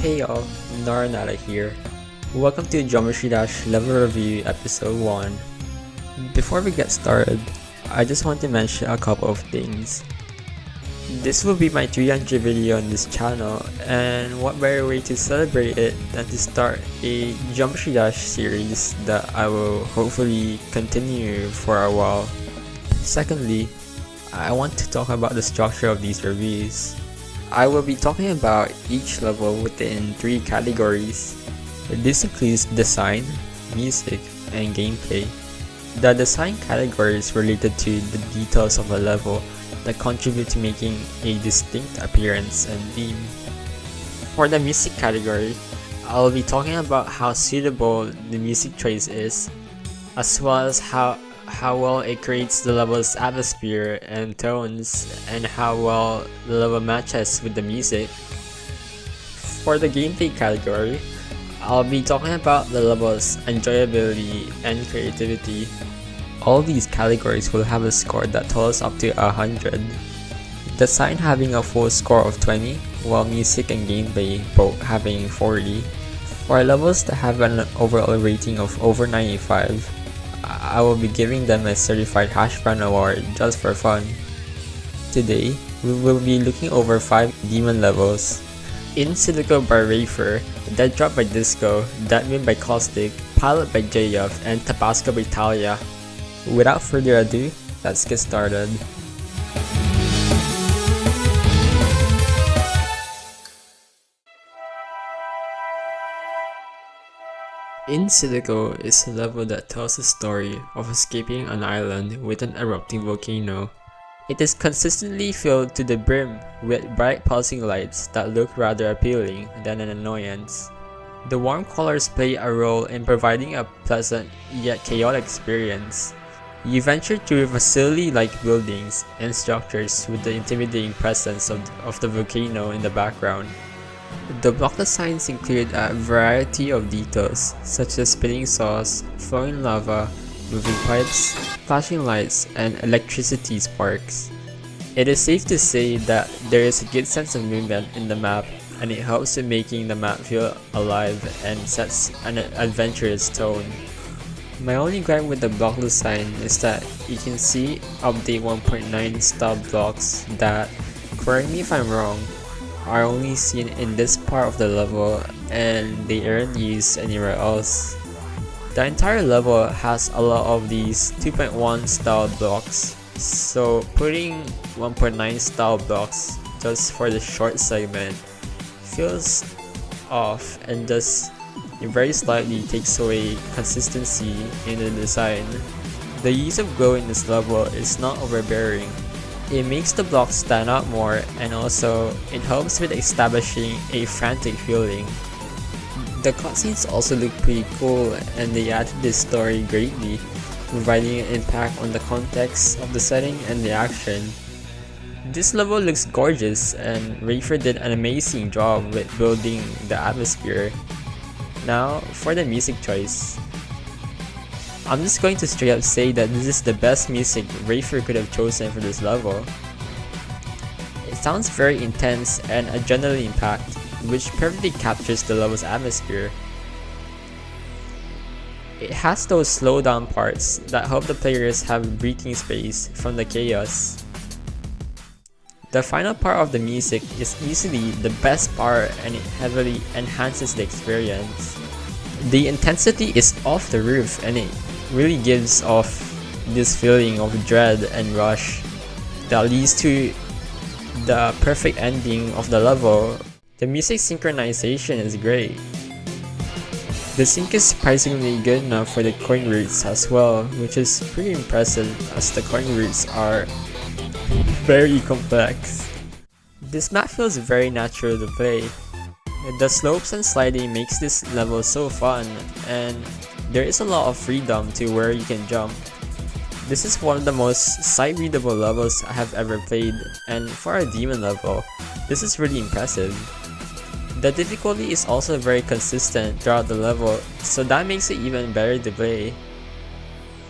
Hey y'all, Naranata here. Welcome to Geometry Dash Level Review Episode 1. Before we get started, I just want to mention a couple of things. This will be my 300th video on this channel, and what better way to celebrate it than to start a Geometry Dash series that I will hopefully continue for a while. Secondly, I want to talk about the structure of these reviews. I will be talking about each level within 3 categories. This includes design, music, and gameplay. The design category is related to the details of a level that contribute to making a distinct appearance and theme. For the music category, I will be talking about how suitable the music choice is, as well as how well it creates the level's atmosphere and tones, and how well the level matches with the music. For the gameplay category, I'll be talking about the level's enjoyability and creativity. All these categories will have a score that totals up to 100. Design having a full score of 20, while music and gameplay both having 40. For levels that have an overall rating of over 95, I will be giving them a certified hash brown award just for fun. Today, we will be looking over 5 demon levels. In Silico by Rafer, DeaDrop by Dysco, Deadman by Caustic, Pilot by Jayuff and Tabasco by Talia. Without further ado, let's get started. In Silico is a level that tells the story of escaping an island with an erupting volcano. It is consistently filled to the brim with bright pulsing lights that look rather appealing than an annoyance. The warm colors play a role in providing a pleasant yet chaotic experience. You venture through facility-like buildings and structures with the intimidating presence of the volcano in the background. The block designs include a variety of details, such as spinning saws, flowing lava, moving pipes, flashing lights, and electricity sparks. It is safe to say that there is a good sense of movement in the map, and it helps in making the map feel alive and sets an adventurous tone. My only gripe with the block design is that you can see update 1.9 style blocks that, correct me if I'm wrong, are only seen in this part of the level and they aren't used anywhere else. The entire level has a lot of these 2.1 style blocks, so putting 1.9 style blocks just for the short segment feels off and just very slightly takes away consistency in the design. The use of glow in this level is not overbearing. It makes the blocks stand out more, and also it helps with establishing a frantic feeling. The cutscenes also look pretty cool, and they add to this story greatly, providing an impact on the context of the setting and the action. This level looks gorgeous, and Rafer did an amazing job with building the atmosphere. Now, for the music choice. I'm just going to straight up say that this is the best music Rafer could have chosen for this level. It sounds very intense and adrenaline packed, which perfectly captures the level's atmosphere. It has those slow down parts that help the players have breathing space from the chaos. The final part of the music is easily the best part, and it heavily enhances the experience. The intensity is off the roof, and it really gives off this feeling of dread and rush that leads to the perfect ending of the level. The music synchronization is great. The sync is surprisingly good enough for the coin routes as well, which is pretty impressive as the coin routes are very complex. This map feels very natural to play. The slopes and sliding makes this level so fun, and there is a lot of freedom to where you can jump. This is one of the most sight-readable levels I have ever played, and for a demon level, this is really impressive. The difficulty is also very consistent throughout the level, so that makes it even better to play.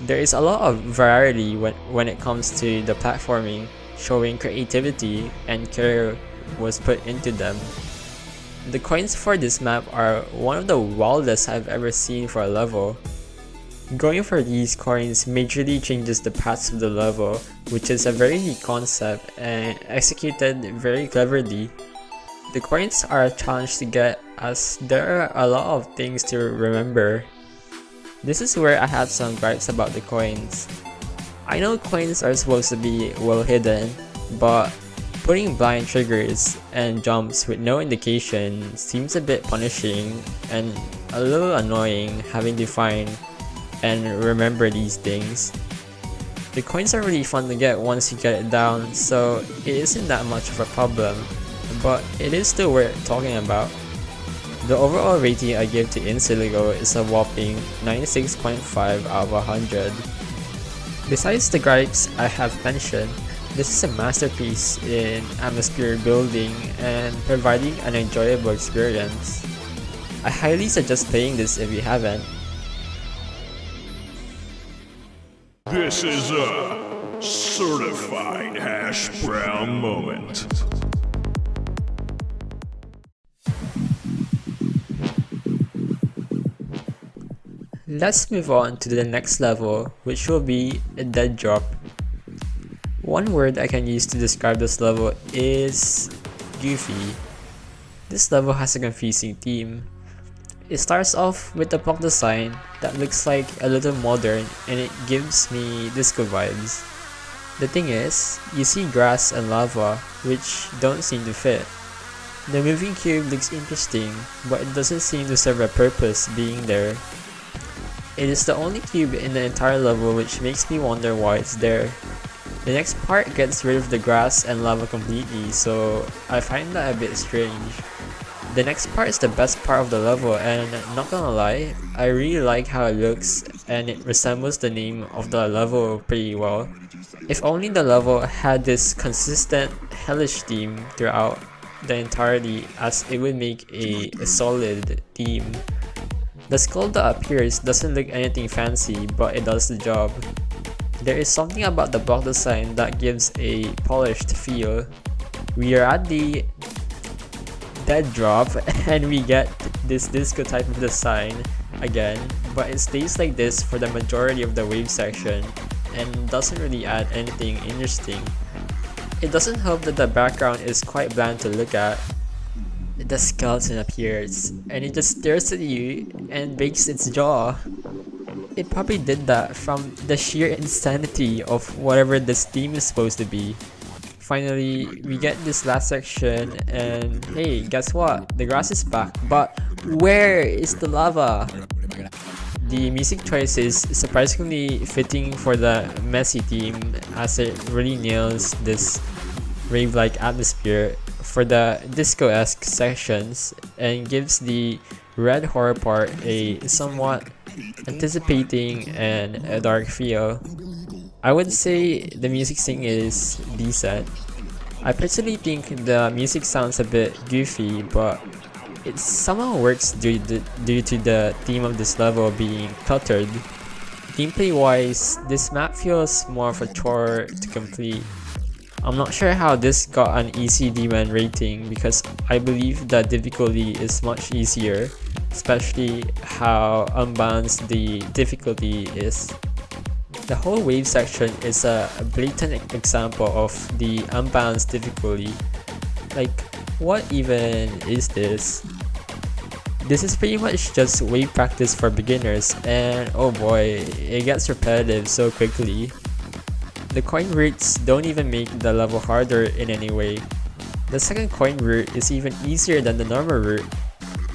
There is a lot of variety when it comes to the platforming, showing creativity and care was put into them. The coins for this map are one of the wildest I've ever seen for a level. Going for these coins majorly changes the paths of the level, which is a very neat concept and executed very cleverly. The coins are a challenge to get as there are a lot of things to remember. This is where I have some gripes about the coins. I know coins are supposed to be well hidden, but putting blind triggers and jumps with no indication seems a bit punishing and a little annoying having to find and remember these things. The coins are really fun to get once you get it down, so it isn't that much of a problem, but it is still worth talking about. The overall rating I give to Silico is a whopping 96.5 out of 100. Besides the gripes I have mentioned, this is a masterpiece in atmosphere building and providing an enjoyable experience. I highly suggest playing this if you haven't. This is a certified hash brown moment. Let's move on to the next level, which will be a DeaDrop. One word I can use to describe this level is goofy. This level has a confusing theme. It starts off with a block design that looks like a little modern and it gives me Dysco vibes. The thing is, you see grass and lava which don't seem to fit. The moving cube looks interesting, but it doesn't seem to serve a purpose being there. It is the only cube in the entire level which makes me wonder why it's there. The next part gets rid of the grass and lava completely, so I find that a bit strange. The next part is the best part of the level, and not gonna lie, I really like how it looks and it resembles the name of the level pretty well. If only the level had this consistent hellish theme throughout the entirety, as it would make a solid theme. The skull that appears doesn't look anything fancy, but it does the job. There is something about the block design that gives a polished feel. We are at the DeaDrop and we get this Dysco type of design again, but it stays like this for the majority of the wave section and doesn't really add anything interesting. It doesn't help that the background is quite bland to look at. The skeleton appears and it just stares at you and bakes its jaw. It probably did that from the sheer insanity of whatever this theme is supposed to be. Finally, we get this last section and hey, guess what? The grass is back, but where is the lava? The music choice is surprisingly fitting for the messy theme, as it really nails this rave-like atmosphere for the disco-esque sections and gives the red horror part a somewhat anticipating and a dark feel. I would say the music scene is decent. I personally think the music sounds a bit goofy, but it somehow works due to the theme of this level being cluttered. Gameplay wise, this map feels more of a chore to complete. I'm not sure how this got an easy demon rating because I believe the difficulty is much easier, especially how unbalanced the difficulty is. The whole wave section is a blatant example of the unbalanced difficulty. Like, what even is this? This is pretty much just wave practice for beginners, and oh boy, it gets repetitive so quickly. The coin routes don't even make the level harder in any way. The second coin route is even easier than the normal route.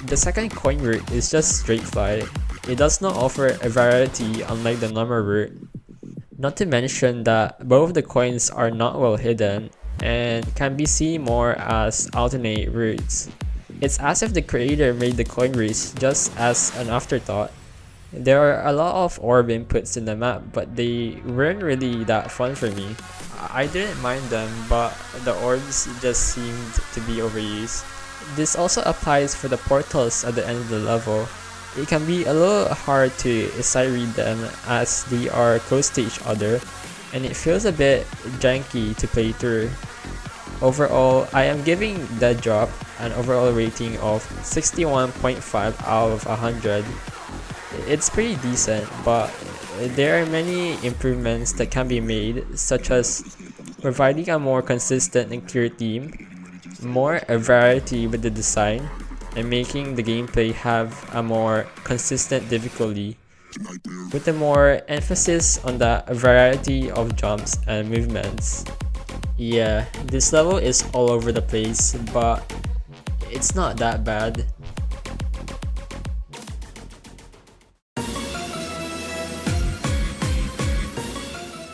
The second coin route is just straight fly. It does not offer a variety unlike the normal route. Not to mention that both of the coins are not well hidden and can be seen more as alternate routes. It's as if the creator made the coin routes just as an afterthought. There are a lot of orb inputs in the map, but they weren't really that fun for me. I didn't mind them, but the orbs just seemed to be overused. This also applies for the portals at the end of the level. It can be a little hard to sight read them as they are close to each other, and it feels a bit janky to play through. Overall, I am giving DeaDrop an overall rating of 61.5 out of 100. It's pretty decent, but there are many improvements that can be made, such as providing a more consistent and clear theme, more variety with the design, and making the gameplay have a more consistent difficulty, with a more emphasis on the variety of jumps and movements. Yeah, this level is all over the place, but it's not that bad.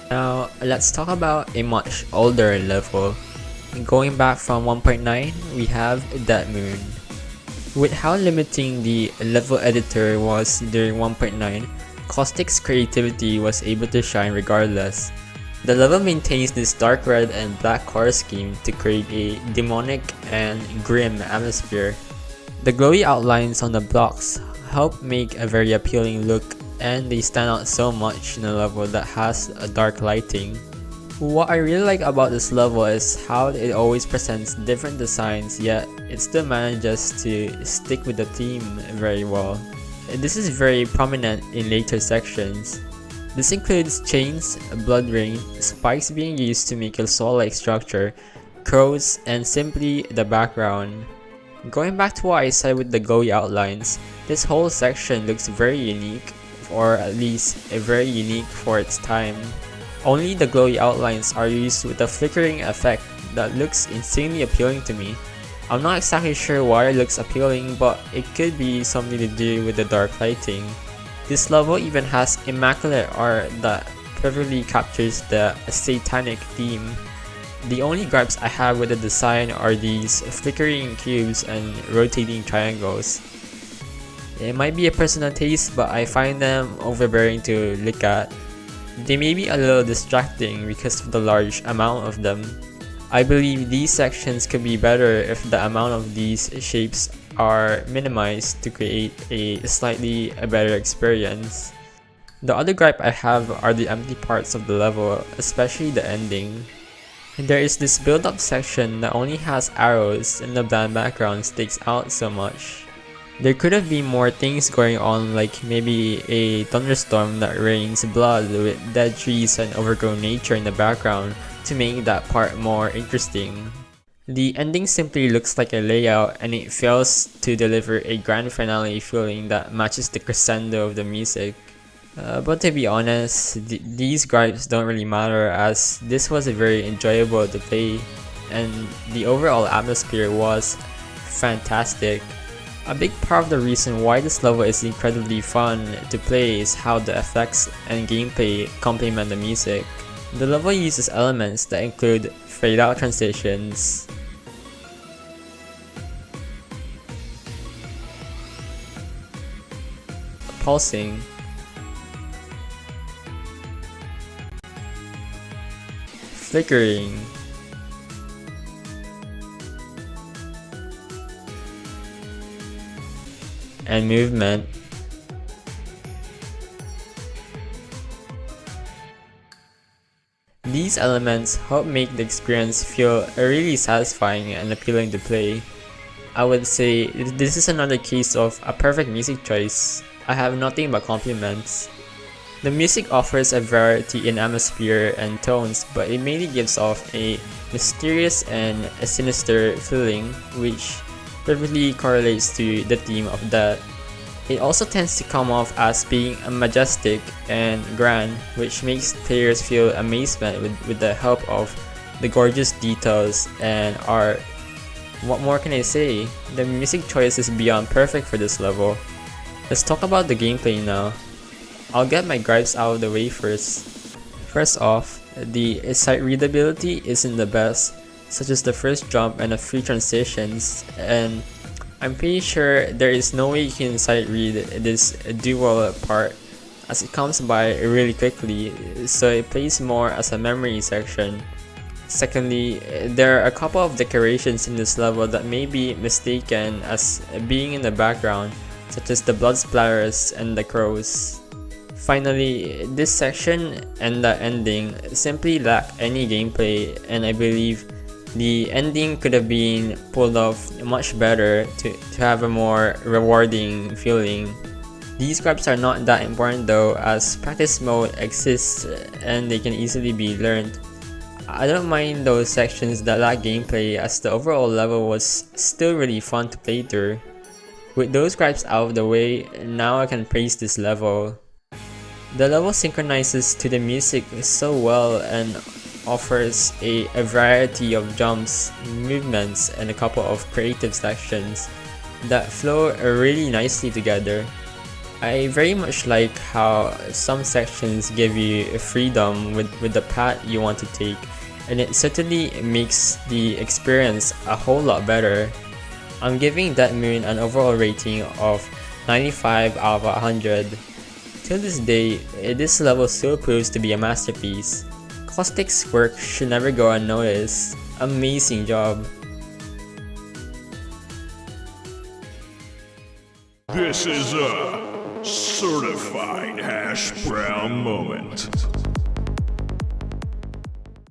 Now, let's talk about a much older level. Going back from 1.9, we have That Moon. With how limiting the level editor was during 1.9, Caustic's creativity was able to shine regardless. The level maintains this dark red and black color scheme to create a demonic and grim atmosphere. The glowy outlines on the blocks help make a very appealing look, and they stand out so much in a level that has a dark lighting. What I really like about this level is how it always presents different designs, yet it still manages to stick with the theme very well. This is very prominent in later sections. This includes chains, blood rain, spikes being used to make a soul-like structure, crows, and simply the background. Going back to what I said with the glowy outlines, this whole section looks very unique, or at least very unique for its time. Only the glowy outlines are used with a flickering effect that looks insanely appealing to me. I'm not exactly sure why it looks appealing, but it could be something to do with the dark lighting. This level even has immaculate art that perfectly captures the satanic theme. The only gripes I have with the design are these flickering cubes and rotating triangles. It might be a personal taste, but I find them overbearing to look at. They may be a little distracting because of the large amount of them. I believe these sections could be better if the amount of these shapes are minimized to create a slightly better experience. The other gripe I have are the empty parts of the level, especially the ending. There is this build-up section that only has arrows and the bland background sticks out so much. There could have been more things going on, like maybe a thunderstorm that rains blood with dead trees and overgrown nature in the background to make that part more interesting. The ending simply looks like a layout, and it fails to deliver a grand finale feeling that matches the crescendo of the music. But to be honest, these gripes don't really matter, as this was very enjoyable to play, and the overall atmosphere was fantastic. A big part of the reason why this level is incredibly fun to play is how the effects and gameplay complement the music. The level uses elements that include fade out transitions, pulsing, flickering, and movement. These elements help make the experience feel really satisfying and appealing to play. I would say this is another case of a perfect music choice. I have nothing but compliments. The music offers a variety in atmosphere and tones, but it mainly gives off a mysterious and a sinister feeling, which perfectly correlates to the theme of that. It also tends to come off as being majestic and grand, which makes players feel amazement with the help of the gorgeous details and art. What more can I say? The music choice is beyond perfect for this level. Let's talk about the gameplay now. I'll get my gripes out of the way first. First off, the sight readability isn't the best, such as the first jump and the free transitions, and I'm pretty sure there is no way you can sight read this dual part, as it comes by really quickly, so it plays more as a memory section. Secondly, there are a couple of decorations in this level that may be mistaken as being in the background, such as the blood splatters and the crows. Finally, this section and the ending simply lack any gameplay, and I believe The ending could have been pulled off much better to have a more rewarding feeling. These gripes are not that important though, as practice mode exists and they can easily be learned. I don't mind those sections that lack gameplay, as the overall level was still really fun to play through. With those gripes out of the way, now I can praise this level. The level synchronizes to the music so well and offers a variety of jumps, movements, and a couple of creative sections that flow really nicely together. I very much like how some sections give you freedom with the path you want to take, and it certainly makes the experience a whole lot better. I'm giving That Moon an overall rating of 95 out of 100. Till this day, this level still proves to be a masterpiece. Caustic's work should never go unnoticed. Amazing job. This is a certified hash brown moment.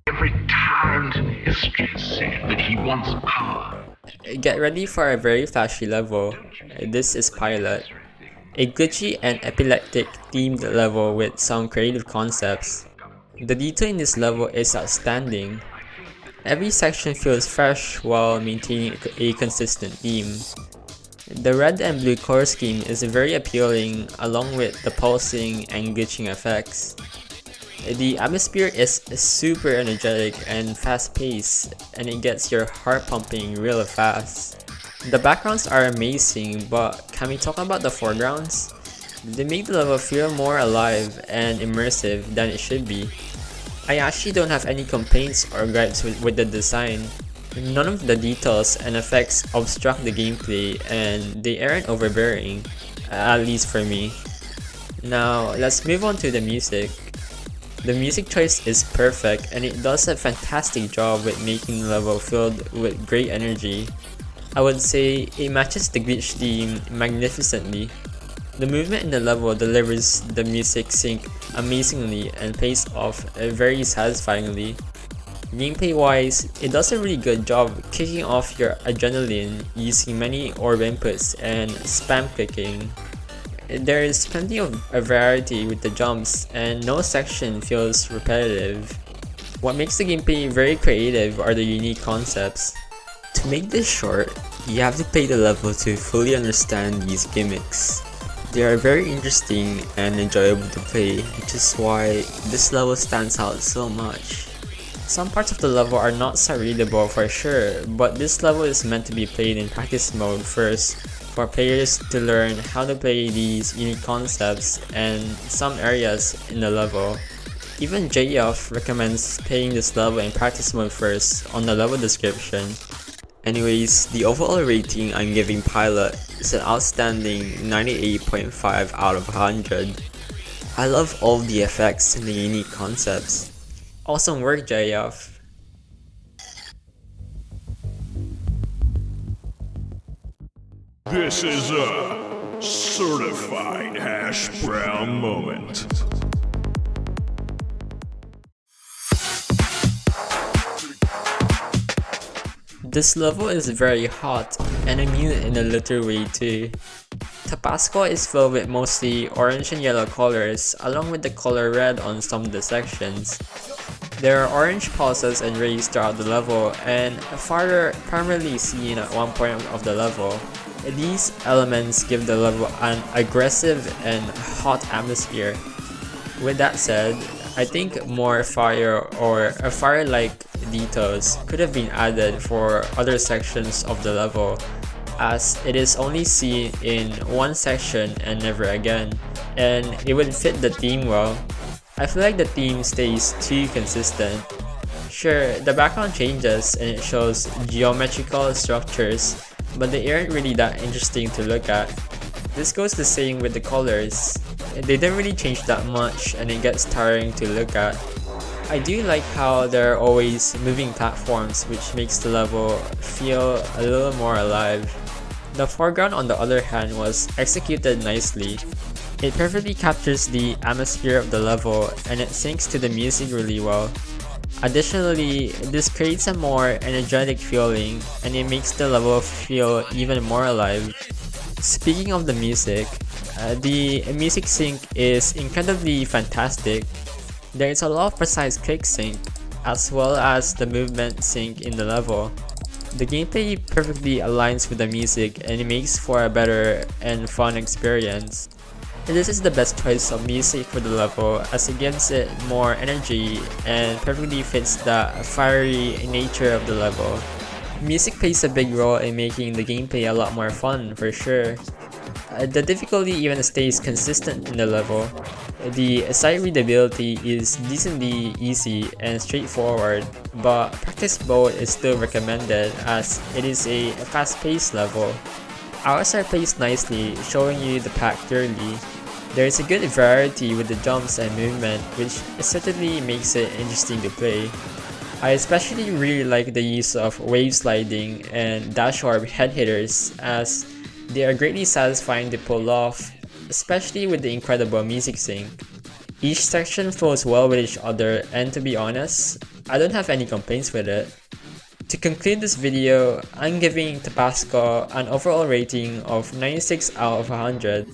Every tyrant in history said that he wants power. Get ready for a very flashy level. This is Pilot. A glitchy and epileptic themed level with some creative concepts. The detail in this level is outstanding. Every section feels fresh while maintaining a consistent theme. The red and blue color scheme is very appealing, along with the pulsing and glitching effects. The atmosphere is super energetic and fast paced, and it gets your heart pumping real fast. The backgrounds are amazing, but can we talk about the foregrounds? They make the level feel more alive and immersive than it should be. I actually don't have any complaints or gripes with the design. None of the details and effects obstruct the gameplay, and they aren't overbearing, at least for me. Now, let's move on to the music. The music choice is perfect, and it does a fantastic job with making the level filled with great energy. I would say it matches the glitch theme magnificently. The movement in the level delivers the music sync amazingly and plays off very satisfyingly. Gameplay wise, it does a really good job kicking off your adrenaline using many orb inputs and spam clicking. There is plenty of a variety with the jumps, and no section feels repetitive. What makes the gameplay very creative are the unique concepts. To make this short, you have to play the level to fully understand these gimmicks. They are very interesting and enjoyable to play, which is why this level stands out so much. Some parts of the level are not so readable for sure, but this level is meant to be played in practice mode first, for players to learn how to play these unique concepts and some areas in the level. Even Jayuff recommends playing this level in practice mode first on the level description. Anyways, the overall rating I'm giving Pilot is an outstanding 98.5 out of 100. I love all the effects and the unique concepts. Awesome work, Jayuff. This is a certified hash brown moment. This level is very hot, and I mean it in a literal way too. Tabasco is filled with mostly orange and yellow colors, along with the color red on some of the sections. There are orange pulses and rays throughout the level, and a fire primarily seen at one point of the level. These elements give the level an aggressive and hot atmosphere. With that said, I think more fire or a fire-like details could have been added for other sections of the level, as it is only seen in one section and never again, and it would fit the theme well. I feel like the theme stays too consistent. Sure, the background changes and it shows geometrical structures, but they aren't really that interesting to look at. This goes the same with the colors. They don't really change that much and it gets tiring to look at. I do like how there are always moving platforms, which makes the level feel a little more alive. The foreground on the other hand was executed nicely. It perfectly captures the atmosphere of the level and it syncs to the music really well. Additionally, this creates a more energetic feeling and it makes the level feel even more alive. Speaking of the music sync is incredibly fantastic. There is a lot of precise click sync as well as the movement sync in the level. The gameplay perfectly aligns with the music and it makes for a better and fun experience. This is the best choice of music for the level as it gives it more energy and perfectly fits the fiery nature of the level. Music plays a big role in making the gameplay a lot more fun for sure. The difficulty even stays consistent in the level. The sight readability is decently easy and straightforward, but practice mode is still recommended as it is a fast-paced level. Hours are placed nicely, showing you the path clearly. There is a good variety with the jumps and movement, which certainly makes it interesting to play. I especially really like the use of wave sliding and dash orb head hitters as they are greatly satisfying to pull off, especially with the incredible music sync. Each section flows well with each other and to be honest, I don't have any complaints with it. To conclude this video, I'm giving Tabasco an overall rating of 96 out of 100.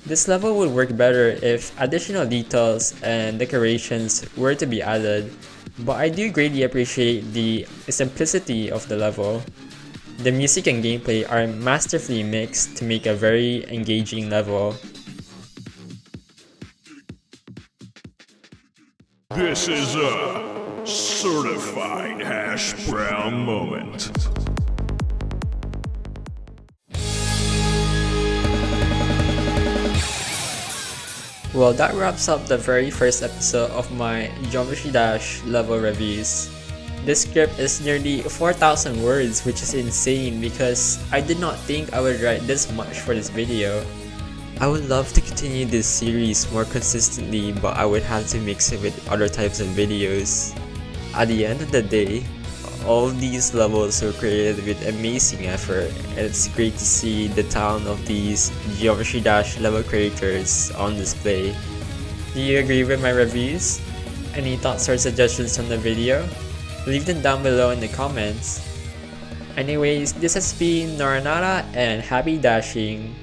This level would work better if additional details and decorations were to be added, but I do greatly appreciate the simplicity of the level. The music and gameplay are masterfully mixed to make a very engaging level. This is a certified hash brown moment. Well, that wraps up the very first episode of my Geometry Dash level reviews. This script is nearly 4,000 words, which is insane because I did not think I would write this much for this video. I would love to continue this series more consistently, but I would have to mix it with other types of videos. At the end of the day, all of these levels were created with amazing effort, and it's great to see the talent of these Geometry Dash level creators on display. Do you agree with my reviews? Any thoughts or suggestions on the video? Leave them down below in the comments. Anyways, this has been Noranara and happy dashing.